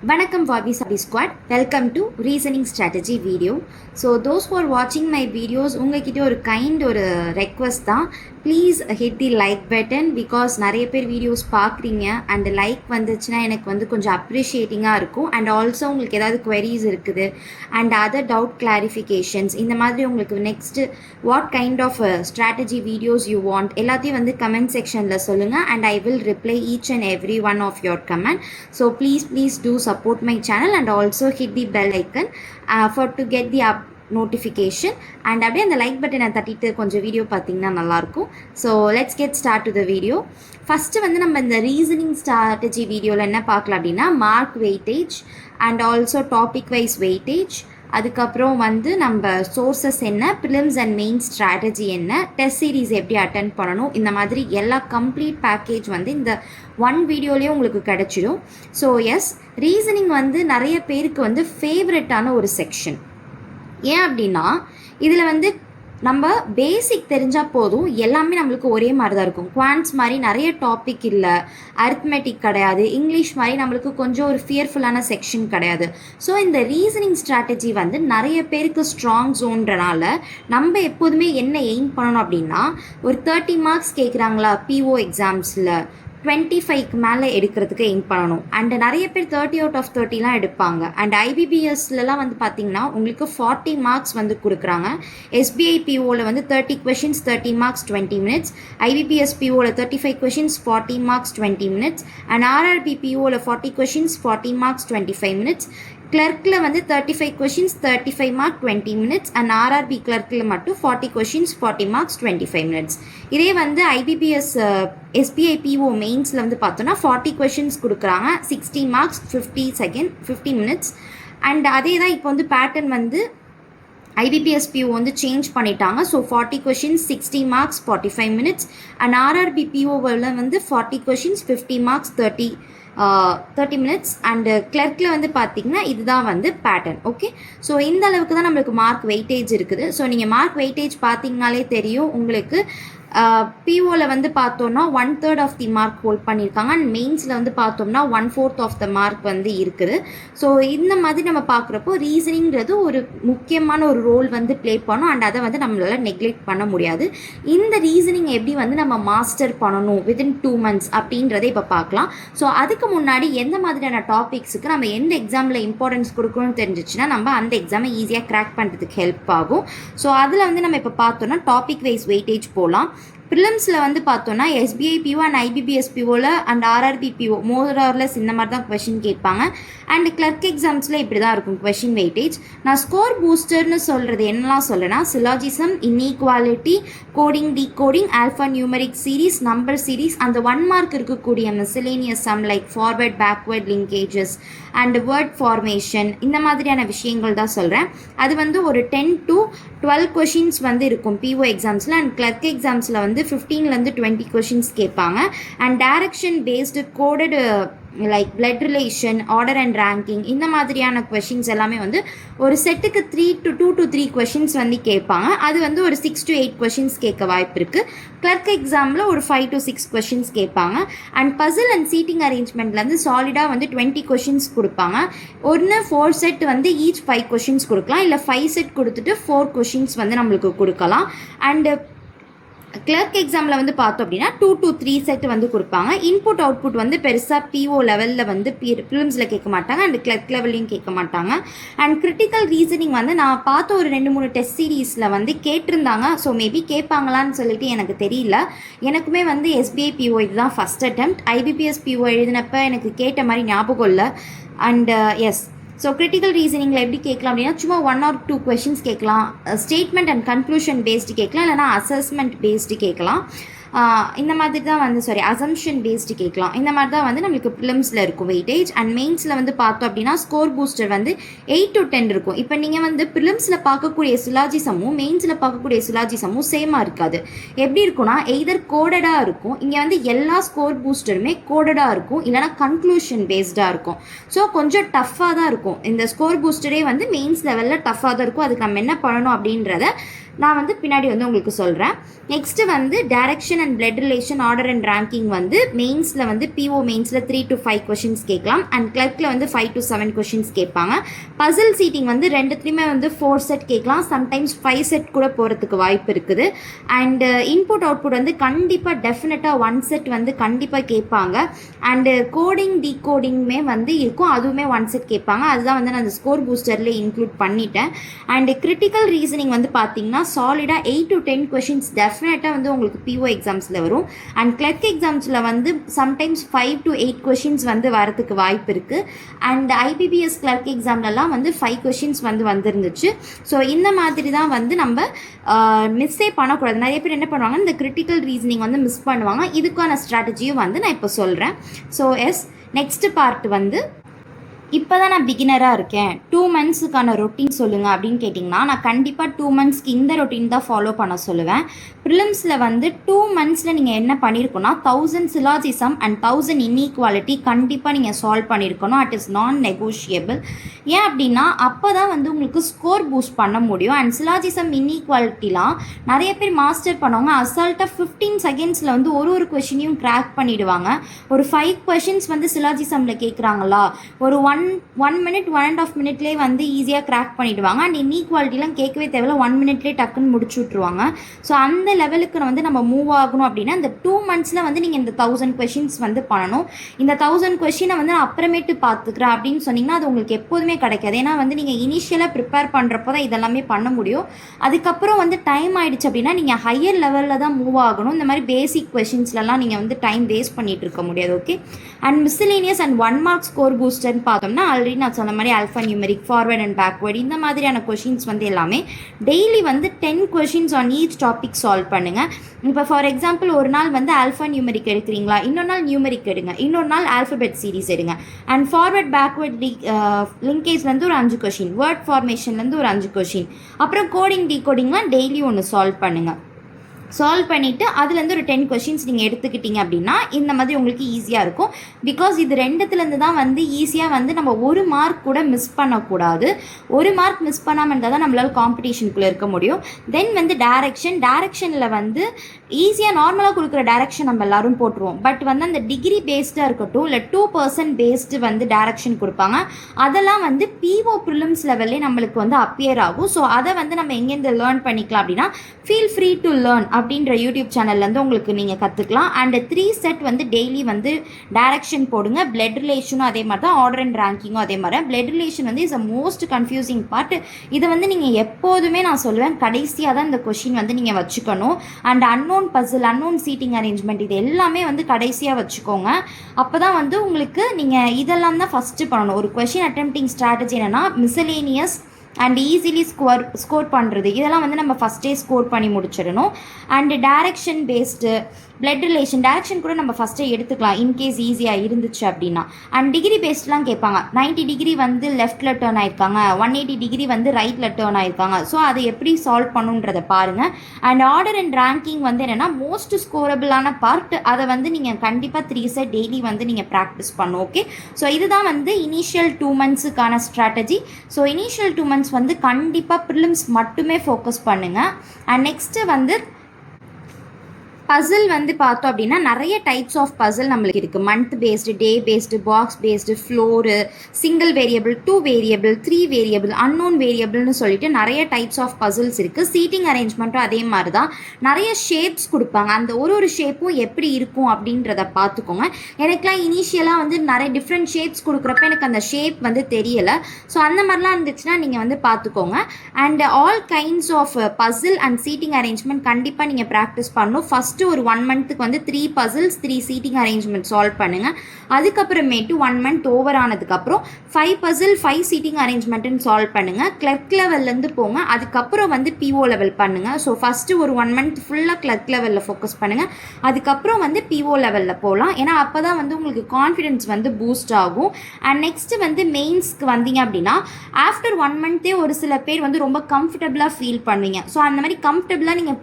Vanakkam Wabi Sabi Squad, welcome to Reasoning Strategy video. So those who are watching my videos, உங்ககிட்ட ஒரு ஒரு request தான். Please hit the like button because நிறைய பேர் videos பார்க்குறீங்க and like வந்துச்சுன்னா எனக்கு கொஞ்சம் அப்ரிஷியேட்டிங்காக இருக்கும். அண்ட் ஆல்சோ உங்களுக்கு ஏதாவது குவெரிஸ் இருக்குது அண்ட் அதர் டவுட் கிளாரிஃபிகேஷன்ஸ் இந்த மாதிரி உங்களுக்கு next what kind of strategy videos you want எல்லாத்தையும் கமெண்ட் செக்ஷனில் சொல்லுங்கள் and I will reply each and every one of your comment. So please do support my channel and also hit the bell icon for to get the notification and அப்படியே அந்த like பட்டனை தட்டிட்டு கொஞ்சம் video பார்த்தீங்கன்னா நல்லாயிருக்கும். So let's get start to the video. First நம்ம இந்த reasoning strategy வீடியோவில் என்ன பார்க்கலாம் அப்படின்னா mark weightage and also topic wise weightage, அதுக்கப்புறம் நம்ம சோர்ஸஸ் என்ன, ப்ரிலிம்ஸ் அண்ட் மெயின் ஸ்ட்ராட்டஜி என்ன, டெஸ்ட் சீரீஸ் எப்படி அட்டன் பண்ணணும், இந்த மாதிரி எல்லா கம்ப்ளீட் பேக்கேஜ் இந்த ஒன் வீடியோலேயே உங்களுக்கு கிடச்சிடும். ஸோ எஸ், ரீசனிங் நிறைய பேருக்கு ஃபேவரட்டான ஒரு செக்ஷன். ஏன் அப்படின்னா இதில் நம்ம பேசிக் தெரிஞ்சால் போதும், எல்லாமே நம்மளுக்கு ஒரே மாதிரி தான் இருக்கும். குவான்ஸ் மாதிரி நிறைய டாபிக் இல்லை, அரித்மெட்டிக் கிடையாது, இங்கிலீஷ் மாதிரி நம்மளுக்கு கொஞ்சம் ஒரு ஃபியர்ஃபுல்லான செக்ஷன் கிடையாது. ஸோ இந்த ரீசனிங் ஸ்ட்ராட்டஜி நிறைய பேருக்கு ஸ்ட்ராங் ஜோன்றனால நம்ம எப்போதுமே என்ன எய்ம் பண்ணணும் அப்படின்னா, ஒரு 30 மார்க்ஸ் கேட்குறாங்களா பிஓ எக்ஸாம்ஸில் 25க்கு மேலே எடுக்கிறதுக்கு எய்ம் பண்ணணும். அண்ட் நிறைய பேர் 30 out of 30லாம் எடுப்பாங்க. அண்ட் ஐபிபிஎஸ்லாம் பார்த்தீங்கன்னா உங்களுக்கு 40 மார்க்ஸ் கொடுக்குறாங்க. எஸ்பிஐ பிஓவில் 30 questions 30 marks 20 minutes, ஐபிபிஎஸ் பிஓவில் 35 questions 40 marks 20 minutes, and RRB பிஓவில் 40 questions 40 marks 25 minutes, கிளர்க்கில் 35 questions 35 mark 20 minutes, and RRB கிளர்க்கில் மட்டும் 40 questions 40 marks 25 minutes. இதே ஐபிபிஎஸ் எஸ்பிஐ பிஓ மெயின்ஸில் பார்த்தோன்னா 40 questions கொடுக்குறாங்க, 60 marks 50 minutes. அண்ட் அதே தான் இப்போ பேட்டர்ன் ஐபிபிஎஸ் பிஓ சேஞ்ச் பண்ணிட்டாங்க. So 40 questions 60 marks 45 minutes, and RRB பிஓவில் 40 questions 50 marks 30 minutes, அண்டு கிளர்க்கில் பார்த்தீங்கன்னா இதுதான் பேட்டர்ன். ஓகே, ஸோ இந்த அளவுக்கு தான் நம்மளுக்கு மார்க் வெயிட்டேஜ் இருக்குது. ஸோ நீங்கள் மார்க் வெயிட்டேஜ் பார்த்தீங்கனாலே தெரியும் உங்களுக்கு. பிஓவில் பார்த்தோன்னா 1/3 ஆஃப் தி மார்க் ஹோல்ட் பண்ணியிருக்காங்க அண்ட் மெயின்ஸில் பார்த்தோம்னா 1/4 ஆஃப் த மார்க் இருக்குது. ஸோ இந்த மாதிரி நம்ம பார்க்குறப்போ ரீசனிங்கிறது ஒரு முக்கியமான ஒரு ரோல் ப்ளே பண்ணணும் அண்ட் அதை நம்மளால் நெக்லெக்ட் பண்ண முடியாது. இந்த ரீசனிங் எப்படி நம்ம மாஸ்டர் பண்ணணும் வித்தின் 2 months அப்படின்றத இப்போ பார்க்கலாம். ஸோ அதுக்கு முன்னாடி எந்த மாதிரியான டாபிக்ஸுக்கு நம்ம எந்த எக்ஸாமில் இம்பார்ட்டன்ஸ் கொடுக்கணும்னு தெரிஞ்சிச்சுன்னா நம்ம அந்த எக்ஸாமை ஈஸியாக கிராக் பண்ணுறதுக்கு ஹெல்ப் ஆகும். ஸோ அதில் நம்ம இப்போ பார்த்தோன்னா டாபிக் வைஸ் வெயிட்டேஜ் போகலாம். ப்ரிலிம்ஸில் பார்த்தோன்னா எஸ்பிஐ பிஓ அண்ட் ஐபிபிஎஸ் பிஓவில் and RRB PO more or less இந்த மாதிரி தான் கொஷின் கேட்பாங்க. அண்ட் கிளர்க் எக்ஸாம்ஸில் இப்படி தான் இருக்கும் கொஷின் வெயிட்டேஜ். நான் ஸ்கோர் பூஸ்டர்னு சொல்கிறது என்னலாம் சொல்லனா, syllogism, inequality, coding, decoding, alpha numeric series, number series, அந்த 1 mark இருக்கக்கூடிய miscellaneous some like forward backward linkages and word formation, இந்த மாதிரியான விஷயங்கள் தான் சொல்கிறேன். அது ஒரு 10 to 12 questions இருக்கும் பிஓ எக்ஸாம்ஸில். அண்ட் கிளர்க் எக்ஸாம்ஸில் 15 to 20 questions கேட்பாங்க. And direction based coded like blood relation, order and ranking, இந்த மாதிரியான கொஷின்ஸ் எல்லாமே ஒரு செட்டுக்கு 2 to 3 questions கேட்பாங்க. அது ஒரு 6 to 8 questions கேட்க வாய்ப்பு இருக்குது. கிளர்க் எக்ஸாமில் ஒரு 5 to 6 questions கேட்பாங்க. அண்ட் பசில் அண்ட் சீட்டிங் அரேஞ்ச்மெண்ட்லேருந்து சாலிடாக 20 questions கொடுப்பாங்க. 4 செட் ஈச் 5 questions கொடுக்கலாம், இல்லை 5 செட் கொடுத்துட்டு 4 questions நம்மளுக்கு கொடுக்கலாம். அண்டு கிளர்க் எக்ஸாமில் பார்த்தோம் அப்படின்னா 2 to 3 செட் கொடுப்பாங்க. இன்புட் அவுட்புட் பெருசாக பிஓ லெவலில் ப்ரிலிம்ஸில் கேட்க மாட்டாங்க அண்ட் கிளர்க் லெவல்லையும் கேட்க மாட்டாங்க. அண்ட் கிரிட்டிக்கல் ரீசனிங் நான் பார்த்த ஒரு 2-3 டெஸ்ட் சீரீஸில் கேட்டிருந்தாங்க. ஸோ மேபி கேட்பாங்களான்னு சொல்லிட்டு எனக்கு தெரியல. எனக்குமே எஸ்பிஐ பிஓ இதுதான் ஃபஸ்ட் அட்டெம்ப்ட். ஐபிபிஎஸ் பிஓ எழுதினப்போ எனக்கு கேட்ட மாதிரி ஞாபகம் இல்லை. அண்ட் எஸ், ஸோ கிரிட்டிக்கல் ரீசனிங்கில் எப்படி கேட்கலாம் அப்படின்னா சும்மா 1 or 2 questions கேட்கலாம். ஸ்டேட்மெண்ட் அண்ட் கன்க்ளூஷன் பேஸ்டு கேட்கலாம், இல்லைனா அசஸ்மெண்ட் பேஸ்டு கேட்கலாம். இந்த மாதிரி தான் அசம்ஷன் பேஸ்டு கேட்கலாம். இந்த மாதிரி தான் நம்மளுக்கு ப்ரிலிம்ஸில் இருக்கும் வெயிட்டேஜ். அண்ட் மெயின்ஸில் பார்த்தோம் அப்படின்னா ஸ்கோர் பூஸ்டர் 8 to 10 இருக்கும். இப்போ நீங்கள் ப்ரிலிம்ஸில் பார்க்கக்கூடிய சிலாஜிசமும் மெயின்ஸில் பார்க்கக்கூடிய சிலாஜிசமும் சேமாக இருக்காது. எப்படி இருக்குன்னா எய்தர் கோடடாக இருக்கும், இங்கே எல்லா ஸ்கோர் பூஸ்டருமே கோடடாக இருக்கும், இல்லைனா கன்க்ளூஷன் பேஸ்டாக இருக்கும். ஸோ கொஞ்சம் டஃப்பாக தான் இருக்கும். இந்த ஸ்கோர் பூஸ்டரே மெயின்ஸ் லெவலில் டஃப்பாக தான் இருக்கும். அதுக்கு நம்ம என்ன பண்ணணும் அப்படின்றத நான் வந்து பின்னாடி வந்து உங்களுக்கு சொல்கிறேன். நெக்ஸ்ட்டு வந்து direction and blood relation order and ranking வந்து மெயின்ஸில் வந்து பிஓ மெயின்ஸில் 3 to 5 கொஷின்ஸ் கேட்கலாம் அண்ட் கிளர்க்கில் வந்து 5 to 7 கொஷின்ஸ் கேட்பாங்க. பசில் சீட்டிங் வந்து ரெண்டுத்துலேயுமே வந்து 4 செட் கேட்கலாம், சம்டைம்ஸ் 5 செட் கூட போகிறதுக்கு வாய்ப்பு இருக்குது. அண்டு இன்புட் அவுட்புட் வந்து கண்டிப்பாக டெஃபினட்டாக 1 செட் வந்து கண்டிப்பாக கேட்பாங்க. அண்டு கோடிங் டீகோடிங்குமே வந்து இருக்கும், அதுவுமே 1 செட் கேட்பாங்க. அதுதான் வந்து நான் அந்த ஸ்கோர் பூஸ்டர்லேயே இன்க்ளூட் பண்ணிட்டேன். அண்டு கிரிட்டிக்கல் ரீசனிங் வந்து பார்த்தீங்கன்னா சாலிடாக 8 to 10 கொஷின்ஸ் டெஃபினட்டாக வந்து உங்களுக்கு பிஓ எக்ஸாம்ஸில் வரும். அண்ட் கிளர்க் எக்ஸாம்ஸில் வந்து சம்டைம்ஸ் 5 to 8 கொஷின்ஸ் வந்து வரதுக்கு வாய்ப்பு இருக்குது. அண்ட் ஐபிபிஎஸ் கிளர்க் எக்ஸாம்லலாம் வந்து 5 கொஷின்ஸ் வந்து வந்துருந்துச்சு. ஸோ இந்த மாதிரி தான் வந்து நம்ம மிஸ்ஸே பண்ணக்கூடாது. நிறைய பேர் என்ன பண்ணுவாங்க, இந்த கிரிட்டிக்கல் ரீசனிங் வந்து மிஸ் பண்ணுவாங்க. இதுக்கான ஸ்ட்ராட்டஜியும் வந்து நான் இப்போ சொல்கிறேன். ஸோ நெக்ஸ்ட் பார்ட் வந்து இப்போ தான் நான் பிகினராக இருக்கேன், 2 monthsக்கான ரொட்டீன் சொல்லுங்கள் அப்படின்னு கேட்டிங்கன்னா நான் கண்டிப்பாக 2 monthsக்கு இந்த ரொட்டீன் தான் ஃபாலோ பண்ண சொல்லுவேன். ப்ரிலிம்ஸில் வந்து 2 monthsல நீங்கள் என்ன பண்ணியிருக்கோன்னா 1000 சிலாஜிசம் அண்ட் 1000 இன்இக்வாலிட்டி கண்டிப்பாக நீங்கள் சால்வ் பண்ணியிருக்கணும். அட் இஸ் நான் நெகோஷியபிள். ஏன் அப்படின்னா அப்போ தான் வந்து உங்களுக்கு ஸ்கோர் பூஸ்ட் பண்ண முடியும். அண்ட் சிலாஜிசம் இன்இக்வாலிட்டிலாம் நிறைய பேர் மாஸ்டர் பண்ணுவாங்க, அசால்ட்டாக 15 secondsல வந்து ஒரு கொஷினையும் கிராக் பண்ணிவிடுவாங்க. ஒரு 5 questions வந்து சிலாஜிசமில் கேட்குறாங்களா, ஒரு 1 minute 1.5 minute வந்து ஈஸியாக கிராக் பண்ணிவிடுவாங்க. அண்ட் இன்இக்வாலிட்டிலாம் கேட்கவே தேவையில்ல, 1 minuteலேயே டக்குன்னு முடிச்சு விட்ருவாங்க. ஸோ அந்த லெவலுக்கு வந்து நம்ம மூவ் ஆகணும் அப்படின்னா இந்த 2 monthsல வந்து நீங்கள் இந்த 1000 questions வந்து பண்ணணும். இந்த 1000 கொஷினை வந்து நான் அப்புறமேட்டு பார்த்துக்கிறேன் அப்படின்னு சொன்னீங்கன்னா அது உங்களுக்கு எப்போதுமே கிடைக்காது. ஏன்னா வந்து நீங்கள் இனிஷியலாக ப்ரிப்பேர் பண்ணுறப்போ தான் இதெல்லாமே பண்ண முடியும். அதுக்கப்புறம் வந்து டைம் ஆகிடுச்சு அப்படின்னா நீங்கள் ஹையர் லெவலில் தான் மூவ் ஆகணும். இந்த மாதிரி பேசிக் கொஷின்ஸ்லாம் நீங்கள் வந்து டைம் வேஸ்ட் பண்ணிகிட்டு இருக்க முடியாது. Okay. And miscellaneous and 1 mark score பூஸ்டர்னு பார்த்தோம்னா ஆல்ரெடி நான் சொன்ன மாதிரி alphanumeric, forward and backward இந்த மாதிரியான கொஷின்ஸ் வந்து எல்லாமே டெய்லி வந்து 10 questions on each topic solve பண்ணுங்கள். இப்போ ஃபார் எக்ஸாம்பிள் ஒரு நாள் வந்து ஆல்ஃபா நியூமெரிக் எடுக்கிறீங்களா, இன்னொரு நாள் நியூமெரிக் எடுங்க, இன்னொரு நாள் ஆல்ஃபபெட் சீரிஸ் எடுங்க. அண்ட் ஃபார்வர்ட் பேக்வேர்ட் லிங்கேஜ்லேருந்து ஒரு 5 கொஷின், வேர்ட் ஃபார்மேஷன்லேருந்து ஒரு 5 கொஷின், அப்புறம் கோடிங் டீகோடிங்லாம் டெய்லி ஒன்று சால்வ் பண்ணுங்கள். சால்வ் பண்ணிவிட்டு அதுலேருந்து ஒரு 10 questions நீங்கள் எடுத்துக்கிட்டீங்க அப்படின்னா இந்த மாதிரி உங்களுக்கு ஈஸியாக இருக்கும். பிகாஸ் இது ரெண்டுத்துலேருந்து தான் வந்து ஈஸியாக வந்து நம்ம 1 mark கூட மிஸ் பண்ணக்கூடாது. 1 mark மிஸ் பண்ணாமல் இருந்தால் தான் நம்மளால் காம்படிஷனுக்குள்ளே இருக்க முடியும். தென் வந்து டேரக்ஷனில் வந்து ஈஸியாக நார்மலாக கொடுக்குற டேரக்ஷன் நம்ம எல்லோரும் போட்டுருவோம். பட் வந்து அந்த டிகிரி பேஸ்டாக இருக்கட்டும் இல்லை 2% பேஸ்டு வந்து டேரக்ஷன் கொடுப்பாங்க. அதெல்லாம் வந்து பிஓ ப்ரிலிம்ஸ் லெவல்லே நம்மளுக்கு வந்து அப்பியர் ஆகும். ஸோ அதை வந்து நம்ம எங்கேருந்து லேர்ன் பண்ணிக்கலாம் அப்படின்னா ஃபீல் ஃப்ரீ டு லேர்ன் அப்படின்ற யூடியூப் சேனல்லேருந்து உங்களுக்கு நீங்கள் கற்றுக்கலாம். அண்ட் 3 set வந்து டெய்லி வந்து டைரக்ஷன் போடுங்க. பிளட் ரிலேஷனும் அதே மாதிரி தான், ஆர்டர் அண்ட் ரேங்கிங்கும் அதே மாதிரி. பிளட் ரிலேஷன் வந்து is a most confusing part. இதை வந்து நீங்கள் எப்போதுமே நான் சொல்லுவேன் கடைசியாக தான் இந்த கொஷின் வந்து நீங்கள் வச்சுக்கணும். And unknown puzzle, unknown seating arrangement இது எல்லாமே வந்து கடைசியாக வச்சுக்கோங்க. அப்போ தான் வந்து உங்களுக்கு நீங்கள் இதெல்லாம் தான் ஃபஸ்ட்டு பண்ணணும். ஒரு கொஷின் அட்டெம்ப்டிங் ஸ்ட்ராட்டஜி என்னென்னா மிஸ்சலேனியஸ் அண்ட் ஈஸிலி ஸ்கோர் பண்ணுறது, இதெல்லாம் வந்து நம்ம ஃபஸ்ட்டே ஸ்கோர் பண்ணி முடிச்சிடணும். And direction based, blood relation, direction கூட நம்ம ஃபஸ்ட்டே எடுத்துக்கலாம் இன்கேஸ் ஈஸியாக இருந்துச்சு அப்படின்னா. அண்ட் டிகிரி பேஸ்ட்லாம் கேட்பாங்க, 90 டிகிரி வந்து லெஃப்ட்டில் டேர்ன் ஆயிருக்காங்க, 180 டிகிரி வந்து ரைட்டில் டேர்ன் ஆயிருக்காங்க. ஸோ அதை எப்படி சால்வ் பண்ணுன்றதை பாருங்கள். அண்ட் ஆர்டர் அண்ட் ரேங்கிங் வந்து என்னென்னா மோஸ்ட் ஸ்கோரபிளான பார்ட், அதை வந்து நீங்கள் கண்டிப்பாக 3 set டெய்லி வந்து நீங்கள் ப்ராக்டிஸ் பண்ணணும். ஓகே. ஸோ இதுதான் வந்து இனிஷியல் 2 monthsக்கான ஸ்ட்ராட்டஜி. ஸோ இனிஷியல் 2 months வந்து கண்டிப்பாக ப்ரிலிம்ஸ் மட்டுமே ஃபோக்கஸ் பண்ணுங்கள். அண்ட் நெக்ஸ்ட்டு வந்து பசில் வந்து பார்த்தோம் அப்படின்னா நிறைய டைப்ஸ் ஆஃப் பசில் நம்மளுக்கு இருக்குது. Month based, day based, box based, floor, single variable, 2 variable, 3 variable, unknown வேரியபிள்னு சொல்லிட்டு நிறைய டைப்ஸ் ஆஃப் பசில்ஸ் இருக்குது. சீட்டிங் அரேஞ்ச்மெண்ட்டும் அதே மாதிரி தான். நிறைய ஷேப்ஸ் கொடுப்பாங்க, அந்த ஒரு ஷேப்பும் எப்படி இருக்கும் அப்படின்றத பார்த்துக்கோங்க. எனக்குலாம் இனிஷியலாக வந்து நிறைய டிஃப்ரெண்ட் ஷேப்ஸ் கொடுக்குறப்ப எனக்கு அந்த ஷேப் வந்து தெரியலை. ஸோ அந்த மாதிரிலாம் இருந்துச்சுன்னா நீங்கள் வந்து பார்த்துக்கோங்க. And all kinds of puzzle and seating arrangement கண்டிப்பாக நீங்கள் ப்ராக்டிஸ் பண்ணணும். ஃபஸ்ட்டு ஒரு 1 monthக்கு வந்து 3 puzzles 3 சீட்டிங் அரேஞ்ச்மெண்ட் சால்வ் பண்ணுங்கள். அதுக்கப்புறமேட்டு 1 month ஓவர் ஆனதுக்கப்புறம் 5 puzzle 5 சீட்டிங் அரேஞ்ச்மெண்ட்டுன்னு சால்வ் பண்ணுங்கள். கிளர்க் லெவல்லேருந்து போங்க, அதுக்கப்புறம் வந்து பிஓ லெவல் பண்ணுங்கள். ஸோ ஃபஸ்ட்டு ஒரு 1 month ஃபுல்லாக கிளர்க் லெவலில் ஃபோக்கஸ் பண்ணுங்கள். அதுக்கப்புறம் வந்து பிஓ லெவலில் போகலாம். ஏன்னா அப்போ தான் வந்து உங்களுக்கு கான்ஃபிடென்ஸ் வந்து பூஸ்ட் ஆகும். அண்ட் நெக்ஸ்ட்டு வந்து மெயின்ஸ்க்கு வந்தீங்க அப்படின்னா ஆஃப்டர் 1 month ஒரு சில பேர் வந்து ரொம்ப கம்ஃபர்டபுளாக ஃபீல் பண்ணுவீங்க. ஸோ அந்த மாதிரி கம்ஃபர்டபுளாக நீங்கள்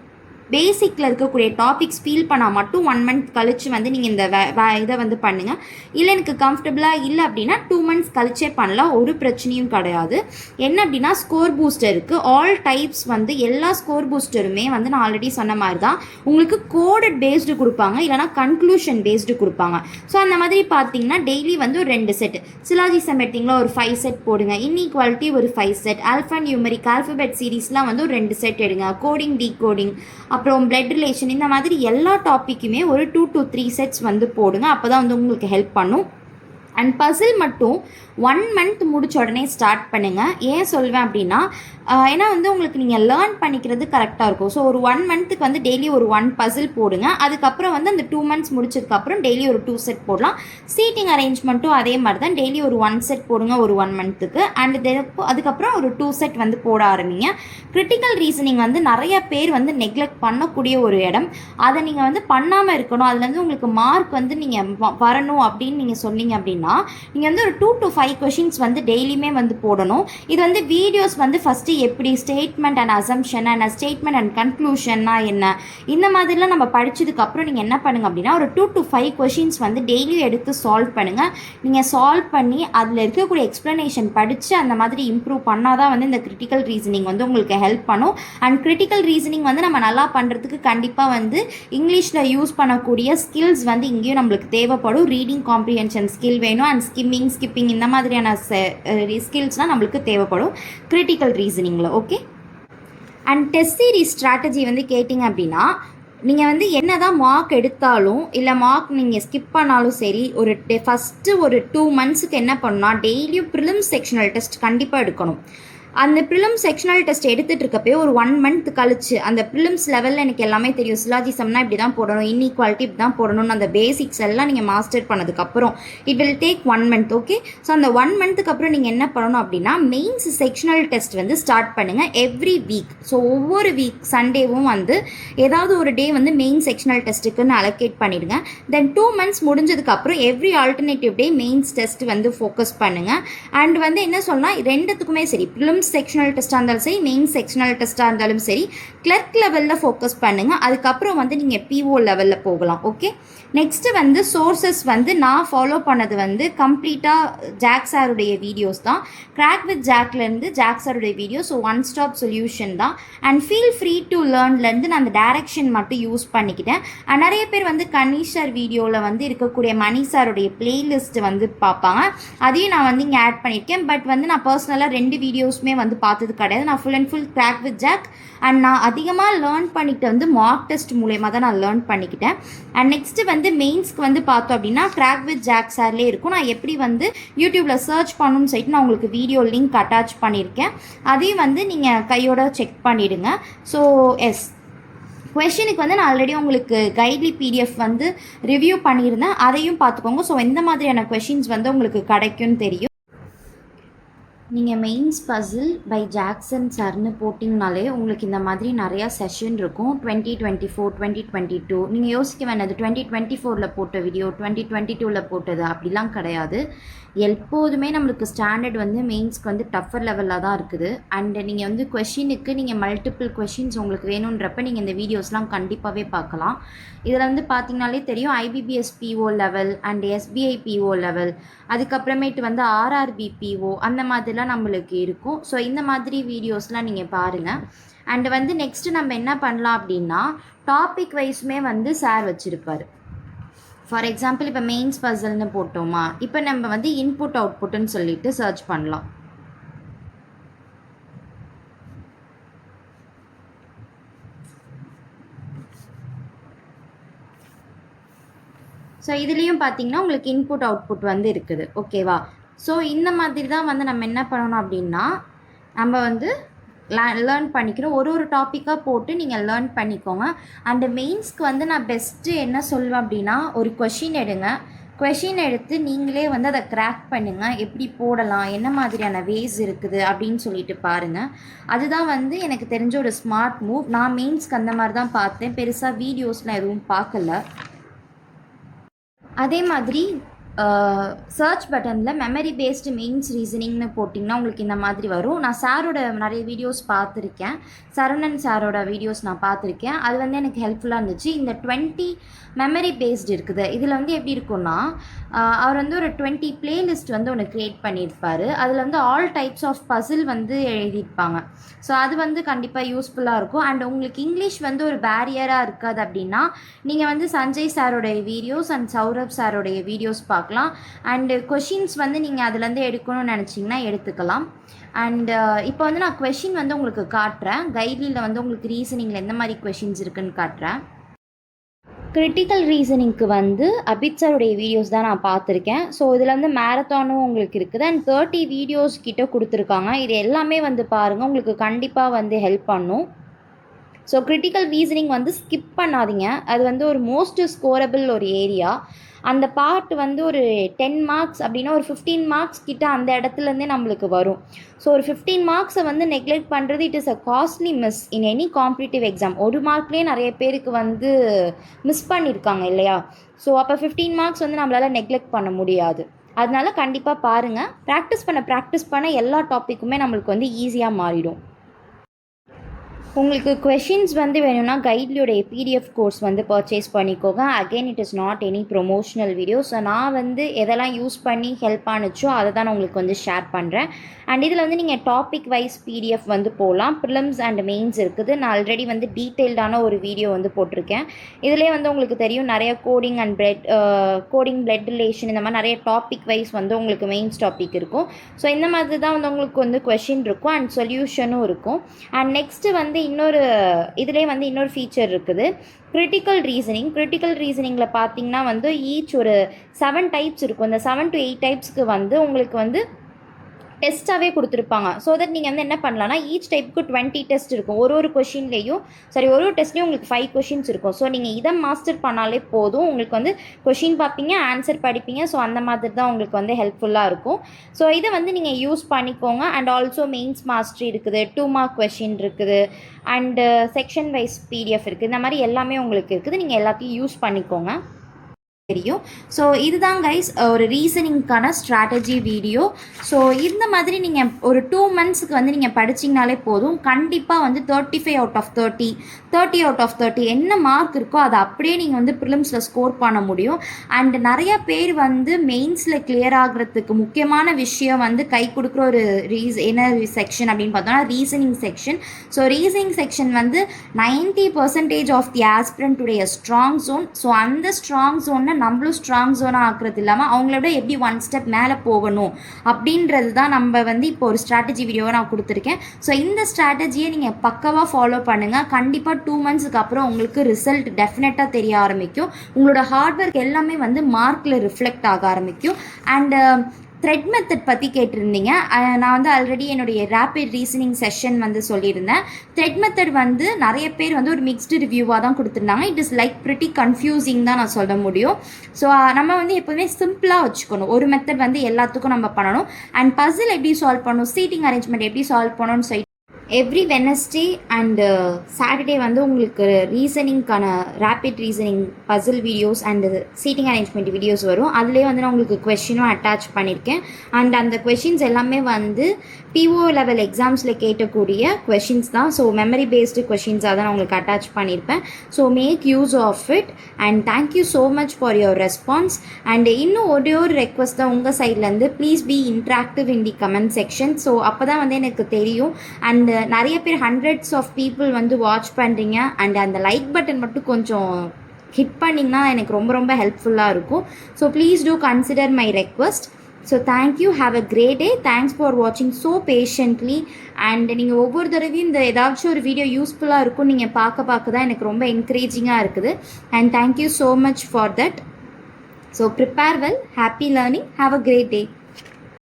பேசிக்கில் இருக்கக்கூடிய டாபிக்ஸ் ஃபீல் பண்ணால் மட்டும் 1 மந்த் கழித்து வந்து நீங்கள் இந்த இதை வந்து பண்ணுங்கள். இல்லை எனக்கு கம்ஃபர்டபுளாக இல்லை அப்படின்னா 2 மந்த்ஸ் கழிச்சே பண்ணலாம், ஒரு பிரச்சனையும் கிடையாது. என்ன அப்படின்னா ஸ்கோர் பூஸ்டர் இருக்குது. ஆல் டைப்ஸ் வந்து எல்லா ஸ்கோர் பூஸ்டருமே வந்து நான் ஆல்ரெடி சொன்ன மாதிரி தான் உங்களுக்கு கோடட் பேஸ்டு கொடுப்பாங்க, இல்லைனா கன்க்ளூஷன் பேஸ்டு கொடுப்பாங்க. ஸோ அந்த மாதிரி பார்த்தீங்கன்னா டெய்லி வந்து ஒரு 2 செட், சிலாஜிசம் எடுத்திங்களா ஒரு 5 செட் போடுங்க, இன்இக்வாலிட்டி ஒரு 5 செட், ஆல்ஃபா நியூமெரிக் ஆல்ஃபபெட் சீரீஸ்லாம் வந்து ஒரு 2 செட் எடுங்க, கோடிங் டீகோடிங் அப்புறம் பிளட் ரிலேஷன், இந்த மாதிரி எல்லா டாப்பிக்குமே ஒரு 2 to 3 செட்ஸ் வந்து போடுங்க. அப்போ தான் வந்து உங்களுக்கு ஹெல்ப் பண்ணும். அண்ட் பசில் மட்டும் 1 மந்த் முடிச்ச உடனே ஸ்டார்ட் பண்ணுங்கள். ஏன் சொல்வேன் அப்படின்னா ஏன்னா வந்து உங்களுக்கு நீங்கள் லேர்ன் பண்ணிக்கிறது கரெக்டாக இருக்கும். ஸோ ஒரு 1 மந்த்துக்கு வந்து டெய்லி ஒரு 1 பசில் போடுங்க. அதுக்கப்புறம் வந்து அந்த 2 மந்த்ஸ் முடிச்சதுக்கப்புறம் டெய்லி ஒரு 2 செட் போடலாம். சீட்டிங் அரேஞ்ச்மெண்ட்டும் அதே மாதிரி தான், டெய்லி ஒரு 1 செட் போடுங்க ஒரு 1 மந்த்துக்கு. அண்ட் அதுக்கப்புறம் ஒரு 2 செட் வந்து போட ஆரம்பிங்க. கிரிட்டிக்கல் ரீசனிங் வந்து நிறைய பேர் வந்து நெக்லெக்ட் பண்ணக்கூடிய ஒரு இடம். அதை நீங்கள் வந்து பண்ணாமல் இருக்கணும், அதுலேருந்து உங்களுக்கு மார்க் வந்து நீங்கள் வரணும் அப்படின்னு நீங்கள் சொன்னீங்க அப்படின்னா நீங்கள் வந்து ஒரு 2 to 5 கொஷின்ஸ் வந்து டெய்லியுமே வந்து போடணும். இது வந்து வீடியோஸ் வந்து ஃபஸ்ட்டு எப்படி statement and assumption and statement and கன்க்ளூஷன்னா என்ன, இந்த மாதிரிலாம் நம்ம படித்ததுக்கப்புறம் நீங்கள் என்ன பண்ணுங்கள் அப்படின்னா ஒரு 2 to 5 கொஷின்ஸ் வந்து டெய்லியும் எடுத்து சால்வ் பண்ணுங்கள். நீங்கள் சால்வ் பண்ணி அதில் இருக்கக்கூடிய எக்ஸ்ப்ளனேஷன் படித்து அந்த மாதிரி இம்ப்ரூவ் பண்ணால் தான் வந்து இந்த கிரிட்டிக்கல் ரீசனிங் வந்து உங்களுக்கு ஹெல்ப் பண்ணும். அண்ட் கிரிட்டிக்கல் ரீசனிங் வந்து நம்ம நல்லா பண்ணுறதுக்கு கண்டிப்பாக வந்து இங்கிலீஷில் யூஸ் பண்ணக்கூடிய ஸ்கில்ஸ் வந்து இங்கேயும் நம்மளுக்கு தேவைப்படும். ரீடிங் காம்ப்ரிஹென்ஷன் ஸ்கில் வேணும், அண்ட் ஸ்கிப்பிங் இந்த மாதிரியான ஸ்கில்ஸ்லாம் நம்மளுக்கு தேவைப்படும் கிரிட்டிக்கல் ரீசனிங்கில். Okay. And test series strategy வந்து கேட்டிங்க அப்படின்னா நீங்கள் வந்து என்ன தான் மார்க் எடுத்தாலும் இல்லை மார்க் நீங்கள் ஸ்கிப் பண்ணாலும் சரி, ஒரு ஃபஸ்ட்டு ஒரு 2 மந்த்ஸுக்கு என்ன பண்ணணும்னா டெய்லியும் ப்ரிலிம்ஸ் செக்ஷனல் டெஸ்ட் கண்டிப்பாக எடுக்கணும். அந்த ப்ரிலிம்ஸ் செக்ஷனல் டெஸ்ட் எடுத்துகிட்டு இருக்கப்போ ஒரு 1 மந்த் கழிச்சு அந்த ப்ரிலிம்ஸ் லெவலில் எனக்கு எல்லாமே தெரியும், சிலாஜிசம்னா இப்படி தான் போடணும், இன்இக்வாலிட்டி இப்படி தான் போடணும்னு அந்த பேசிக்ஸ் எல்லாம் நீங்கள் மாஸ்டர் பண்ணதுக்கப்புறம் it will take 1 month. Okay. So அந்த 1 மந்த்துக்கு அப்புறம் நீங்கள் என்ன பண்ணணும் அப்படின்னா மெயின்ஸ் செக்ஷனல் டெஸ்ட் வந்து ஸ்டார்ட் பண்ணுங்கள் எவ்ரி வீக். ஸோ ஒவ்வொரு வீக் சண்டேவும் வந்து ஏதாவது ஒரு டே வந்து மெயின் செக்ஷனல் டெஸ்ட்டுக்குன்னு அலோகேட் பண்ணிவிடுங்க. தென் 2 மந்த்ஸ் முடிஞ்சதுக்கப்புறம் எவ்ரி ஆல்டர்னேட்டிவ் டே மெயின்ஸ் டெஸ்ட் வந்து ஃபோக்கஸ் பண்ணுங்கள். அண்ட் வந்து என்ன சொல்லலாம், ரெண்டுத்துக்குமே சரி, ப்ரிலிம்ஸ் செக்ஷனல் டெஸ்ட்டாக இருந்தாலும் சரி, மெயின் செக்ஷனல் டெஸ்ட்டாக இருந்தாலும் சரி, கிளர்க் லெவலில் ஃபோக்கஸ் பண்ணுங்கள். அதுக்கப்புறம் வந்து நீங்கள் பிஓ லெவலில் போகலாம். ஓகே. நெக்ஸ்ட்டு வந்து சோர்சஸ் வந்து நான் ஃபாலோ பண்ணது வந்து கம்ப்ளீட்டாக ஜாக் சாருடைய வீடியோஸ் தான். கிராக் வித் ஜாக்லேருந்து ஜாக் சாருடைய video, so one stop solution தான். அண்ட் ஃபீல் ஃப்ரீ டு லேர்ன்லேருந்து நான் அந்த டைரக்ஷன் மட்டும் யூஸ் பண்ணிக்கிட்டேன். நிறைய பேர் வந்து கணீஷ் சார் வீடியோவில் வந்து இருக்கக்கூடிய மணி சாருடைய பிளேலிஸ்ட் வந்து பார்ப்பாங்க, அதையும் நான் வந்து இங்கே ஆட் பண்ணியிருக்கேன். பட் வந்து நான் பர்சனலாக 2 வீடியோஸுமே வந்து பார்த்தது கிடையாது. நான் full and full crack with jack and நான் அதிகமாக லேர்ன் பண்ணிக்கிட்டு வந்து மார்க் டெஸ்ட் மூலயமா தான் நான் லேர்ன் பண்ணிக்கிட்டேன். அண்ட் நெக்ஸ்ட்டு வந்து மெயின்ஸ்க்கு வந்து பார்த்தோம் அப்படின்னா கிராக் வித் ஜாக் சார்லேயே இருக்கும். நான் எப்படி வந்து யூடியூப்பில் சர்ச் பண்ணணும்னு சொல்லிட்டு நான் உங்களுக்கு வீடியோ லிங்க் அட்டாச் பண்ணியிருக்கேன், அதையும் வந்து நீங்கள் கையோட செக் பண்ணிவிடுங்க. ஸோ எஸ், கொஷனுக்கு வந்து நான் ஆல்ரெடி உங்களுக்கு கைட்லி பிடிஎஃப் வந்து ரிவ்யூ பண்ணியிருந்தேன், அதையும் பார்த்துக்கோங்க. ஸோ எந்த மாதிரியான கொஷின்ஸ் வந்து உங்களுக்கு கிடைக்கும்னு தெரியும். நீங்கள் மெயின்ஸ் பசில் பை ஜாக்சன் சார்னு போட்டிங்கனாலே உங்களுக்கு இந்த மாதிரி நிறையா செஷன் இருக்கும். 2024, 2022 நீங்கள் யோசிக்க வேண்டாது 2024 போட்ட வீடியோ 2022 போட்டது அப்படிலாம் கிடையாது. எப்போதுமே நம்மளுக்கு ஸ்டாண்டர்ட் வந்து மெயின்ஸ்க்கு வந்து டஃபர் லெவலில் தான் இருக்குது. அண்ட் நீங்கள் வந்து கொஷினுக்கு நீங்கள் மல்டிபிள் கொஷின்ஸ் உங்களுக்கு வேணுன்றப்ப நீங்கள் இந்த வீடியோஸ்லாம் கண்டிப்பாகவே பார்க்கலாம். இதில் வந்து பார்த்திங்கனாலே தெரியும் IBPS PO level and SBI PO level, அதுக்கப்புறமேட்டு வந்து ஆர்ஆர்பி பிஓ, அந்த மாதிரிலாம் நம்மளுக்கு இருக்கும். ஸோ இந்த மாதிரி வீடியோஸ்லாம் நீங்கள் பாருங்கள். அண்டு வந்து நெக்ஸ்ட்டு நம்ம என்ன பண்ணலாம் அப்படின்னா டாபிக் வைஸுமே வந்து சார் வச்சுருப்பார். ஃபார் எக்ஸாம்பிள் இப்போ மெயின்ஸ் பசில்னு போட்டோமா, இப்போ நம்ம வந்து இன்புட் அவுட்புட்டுன்னு சொல்லிட்டு சர்ச் பண்ணலாம். ஸோ இதுலேயும் பார்த்தீங்கன்னா உங்களுக்கு இன்புட் அவுட்புட் வந்து இருக்குது. ஓகேவா. ஸோ இந்த மாதிரி தான் வந்து நம்ம என்ன பண்ணணும் அப்படின்னா நம்ம வந்து லேர்ன் பண்ணிக்கிறோம். ஒரு டாப்பிக்காக போட்டு நீங்கள் லேர்ன் பண்ணிக்கோங்க. அண்டு மெயின்ஸ்க்கு வந்து நான் பெஸ்ட்டு என்ன சொல்லுவேன் அப்படின்னா ஒரு கொஷின் எடுங்க. கொஷின் எடுத்து நீங்களே வந்து அதை கிராக் பண்ணுங்கள், எப்படி போடலாம், என்ன மாதிரியான வேஸ் இருக்குது அப்படின்னு சொல்லிட்டு பாருங்கள். அதுதான் வந்து எனக்கு தெரிஞ்ச ஒரு ஸ்மார்ட் மூவ். நான் மெயின்ஸ்க்கு அந்த மாதிரி தான் பார்த்தேன், பெருசாக வீடியோஸ்லாம் எதுவும் பார்க்கல. அதே மாதிரி சர்ச் பட்டனில் மெமரி பேஸ்டு மெயின்ஸ் ரீசனிங்னு போட்டிங்கன்னா உங்களுக்கு இந்த மாதிரி வரும். நான் சாரோட நிறைய வீடியோஸ் பார்த்துருக்கேன், சரவணன் சாரோட வீடியோஸ் நான் பார்த்துருக்கேன். அது வந்து எனக்கு ஹெல்ப்ஃபுல்லாக இருந்துச்சு. இந்த 20 மெமரி பேஸ்டு இருக்குது. இதில் வந்து எப்படி இருக்குன்னா, அவர் வந்து ஒரு 20 பிளேலிஸ்ட் வந்து ஒன்று க்ரியேட் பண்ணியிருப்பார். அதில் வந்து ஆல் டைப்ஸ் ஆஃப் பசில் வந்து எழுதியிருப்பாங்க. ஸோ அது வந்து கண்டிப்பாக யூஸ்ஃபுல்லாக இருக்கும். அண்ட் உங்களுக்கு இங்கிலீஷ் வந்து ஒரு பேரியராக இருக்காது அப்படின்னா நீங்கள் வந்து சஞ்சய் சாரோடைய வீடியோஸ் அண்ட் சௌரப் சாரோடைய வீடியோஸ் பார்க்கலாம். அண்டு கொஷின்ஸ் வந்து நீங்கள் அதுலேருந்து எடுக்கணும்னு நினச்சிங்கன்னா எடுத்துக்கலாம். அண்டு இப்போ வந்து நான் கொஷின் வந்து உங்களுக்கு காட்டுறேன். கைட்லியில் வந்து உங்களுக்கு ரீசனிங்கில் எந்த மாதிரி கொஷின்ஸ் இருக்குதுன்னு காட்டுறேன். கிரிட்டிக்கல் ரீசனிங்க்கு வந்து அபித் சாருடைய வீடியோஸ் தான் நான் பார்த்துருக்கேன். ஸோ இதில் வந்து மேரத்தானும் உங்களுக்கு இருக்குது அண்ட் 30 வீடியோஸ் கிட்ட கொடுத்துருக்காங்க. இது எல்லாமே வந்து பாருங்கள், உங்களுக்கு கண்டிப்பாக வந்து ஹெல்ப் பண்ணும். ஸோ கிரிட்டிக்கல் ரீசனிங் வந்து ஸ்கிப் பண்ணாதீங்க. அது வந்து ஒரு மோஸ்ட் ஸ்கோரபிள் ஒரு ஏரியா. அந்த பார்ட் வந்து ஒரு 10 மார்க்ஸ் அப்படின்னா ஒரு 15 மார்க்ஸ் கிட்ட அந்த இடத்துலேருந்தே நம்மளுக்கு வரும். ஸோ ஒரு 15 மார்க்ஸை வந்து நெக்லெக்ட் பண்ணுறது it is a costly miss in any competitive exam. ஒரு மார்க்லேயே நிறைய பேருக்கு வந்து மிஸ் பண்ணியிருக்காங்க இல்லையா? ஸோ அப்போ 15 மார்க்ஸ் வந்து நம்மளால் நெக்லெக்ட் பண்ண முடியாது. அதனால கண்டிப்பாக பாருங்கள். ப்ராக்டிஸ் பண்ண எல்லா டாப்பிக்குமே நம்மளுக்கு வந்து ஈஸியாக மாறிடும். உங்களுக்கு கொஷின்ஸ் வந்து வேணும்னா கைட்லியோடைய பிடிஎஃப் கோர்ஸ் வந்து பர்ச்சேஸ் பண்ணிக்கோங்க. Again it is not any promotional video. So நான் வந்து எதெல்லாம் யூஸ் பண்ணி ஹெல்ப் ஆனுச்சோ அதை தான் நான் உங்களுக்கு வந்து ஷேர் பண்ணுறேன். அண்ட் இதில் வந்து நீங்கள் டாபிக் வைஸ் பிடிஎஃப் வந்து போகலாம். ப்ரிலிம்ஸ் அண்ட் மெயின்ஸ் இருக்குது. நான் ஆல்ரெடி வந்து டீட்டெயில்டான ஒரு வீடியோ வந்து போட்டிருக்கேன். இதிலே வந்து உங்களுக்கு தெரியும் நிறைய கோடிங் அண்ட் பிளட் ரிலேஷன் இந்த மாதிரி நிறைய டாபிக் வைஸ் வந்து உங்களுக்கு மெயின்ஸ் டாபிக் இருக்கும். ஸோ இந்த மாதிரி தான் வந்து உங்களுக்கு வந்து கொஷின் இருக்கும் அண்ட் சொல்யூஷனும் இருக்கும். அண்ட் நெக்ஸ்ட்டு வந்து இதிலே வந்து இன்னொரு ஃபீச்சர் இருக்குது, கிரிட்டிக்கல் ரீசனிங்கில் பார்த்தீங்கன்னா வந்து ஈச் ஒரு 7 டைப்ஸ் இருக்கும். இந்த 7 to 8 டைப்ஸ்க்கு வந்து உங்களுக்கு வந்து டெஸ்ட்டாகவே கொடுத்துருப்பாங்க. ஸோ தட் நீங்கள் வந்து என்ன பண்ணலாம்னா ஈச் டைப்புக்கு 20 டெஸ்ட் இருக்கும். ஒரு கொஷின்லேயும் ஒரு டெஸ்ட்லேயும் உங்களுக்கு 5 கொஷின்ஸ் இருக்கும். ஸோ நீங்கள் இதை மாஸ்டர் பண்ணாலே போதும். உங்களுக்கு வந்து கொஷின் பார்ப்பீங்க, ஆன்சர் படிப்பீங்க. ஸோ அந்த மாதிரி தான் உங்களுக்கு வந்து ஹெல்ப்ஃபுல்லாக இருக்கும். ஸோ இதை வந்து நீங்கள் யூஸ் பண்ணிக்கோங்க. அண்ட் ஆல்சோ மெயின்ஸ் மாஸ்டரி இருக்குது, 2 மார்க் கொஷின் இருக்குது, அண்டு செக்ஷன் வைஸ் பிடிஎஃப் இருக்குது. இந்த மாதிரி எல்லாமே உங்களுக்கு இருக்குது. நீங்கள் எல்லாத்தையும் யூஸ் பண்ணிக்கோங்க. தெரியும். ஸோ இதுதான் கைஸ் ஒரு ரீசனிங்கான ஸ்ட்ராட்டஜி வீடியோ. ஸோ இந்த மாதிரி நீங்கள் ஒரு 2 மந்த்ஸுக்கு வந்து நீங்கள் படிச்சிங்கனாலே போதும். கண்டிப்பாக வந்து 35 out of 30 out of 30 என்ன மார்க் இருக்கோ அதை அப்படியே நீங்கள் வந்து ப்ரிலிம்ஸில் ஸ்கோர் பண்ண முடியும். அண்ட் நிறைய பேர் வந்து மெயின்ஸில் கிளியர் ஆகிறதுக்கு முக்கியமான விஷயம் வந்து கை கொடுக்குற ஒரு என்ன செக்ஷன் அப்படின்னு பார்த்தோம்னா reasoning section. So reasoning section வந்து 90% ஆஃப் தி ஆஸ்பிரண்ட்டுடைய ஸ்ட்ராங் ஜோன். ஸோ அந்த ஸ்ட்ராங் ஜோனை நம்மளும் ஸ்ட்ராங் ஜோனாக ஆக்குறது இல்லாமல் அவங்களோட எப்படி 1 ஸ்டெப் மேலே போகணும் அப்படின்றது தான் நம்ம வந்து இப்போ ஒரு ஸ்ட்ராட்டஜி வீடியோவை நான் கொடுத்துருக்கேன். ஸோ இந்த ஸ்ட்ராட்டஜியை நீங்கள் பக்காவாக ஃபாலோ பண்ணுங்கள். கண்டிப்பாக 2 மந்த்ஸுக்கு அப்புறம் உங்களுக்கு ரிசல்ட் டெஃபினட்டாக தெரிய ஆரம்பிக்கும். உங்களோட ஹார்ட் ஒர்க் எல்லாமே வந்து மார்க்கில் ரிஃப்ளெக்ட் ஆக ஆரம்பிக்கும். அண்ட் த்ரெட் மெத்தட் பற்றி கேட்டிருந்தீங்க. நான் வந்து ஆல்ரெடி என்னுடைய ரேபிட் ரீசனிங் செஷன் வந்து சொல்லியிருந்தேன். த்ரெட் மெத்தட் வந்து நிறைய பேர் வந்து ஒரு மிக்ஸ்டு ரிவ்யூவாக தான் கொடுத்துருந்தாங்க. It is like pretty confusing தான் நான் சொல்ல முடியும். ஸோ நம்ம வந்து எப்போவுமே சிம்பிளாக வச்சுக்கணும். ஒரு மெத்தட் வந்து எல்லாத்துக்கும் நம்ம பண்ணணும். அண்ட் பசில் எப்படி சால்வ் பண்ணணும், சீட்டிங் அரேஞ்ச்மெண்ட் எப்படி சால்வ் பண்ணணும்னு சொல்லி எவ்ரி வெனஸ்டே அண்டு சாட்டர்டே வந்து உங்களுக்கு ரீசனிங்கான rapid reasoning puzzle videos and seating arrangement videos வரும். அதுலேயே வந்து நான் உங்களுக்கு கொஷினும் அட்டாச் பண்ணியிருக்கேன். அண்ட் அந்த கொஷின்ஸ் எல்லாமே வந்து பிஓ லெவல் எக்ஸாம்ஸில் கேட்கக்கூடிய கொஷின்ஸ் தான். ஸோ மெமரி பேஸ்டு கொஷின்ஸாக தான் நான் உங்களுக்கு அட்டாச் பண்ணியிருப்பேன். So make use of it and thank you so much for your response. And இன்னும் ஒரு ரெக்வஸ்ட் தான் உங்கள் சைட்லேருந்து, please be interactive in the comment section. So அப்போ தான் வந்து எனக்கு தெரியும். அண்ட் நிறைய பேர் ஹண்ட்ரட்ஸ் ஆஃப் பீப்புள் வந்து வாட்ச் பண்ணுறீங்க. அண்ட் அந்த லைக் பட்டன் மட்டும் கொஞ்சம் ஹிட் பண்ணிங்கன்னா எனக்கு ரொம்ப ரொம்ப ஹெல்ப்ஃபுல்லாக இருக்கும். So please do consider my request. So thank you, have a great day. Thanks for வாட்சிங் ஸோ பேஷண்ட்லி. அண்ட் நீங்கள் ஒவ்வொரு தடவையும் இந்த ஏதாச்சும் ஒரு வீடியோ யூஸ்ஃபுல்லாக இருக்கும் நீங்கள் பார்க்க தான் எனக்கு ரொம்ப என்கரேஜிங்காக இருக்குது. And thank you so much for that. So prepare well, happy learning, have a great day.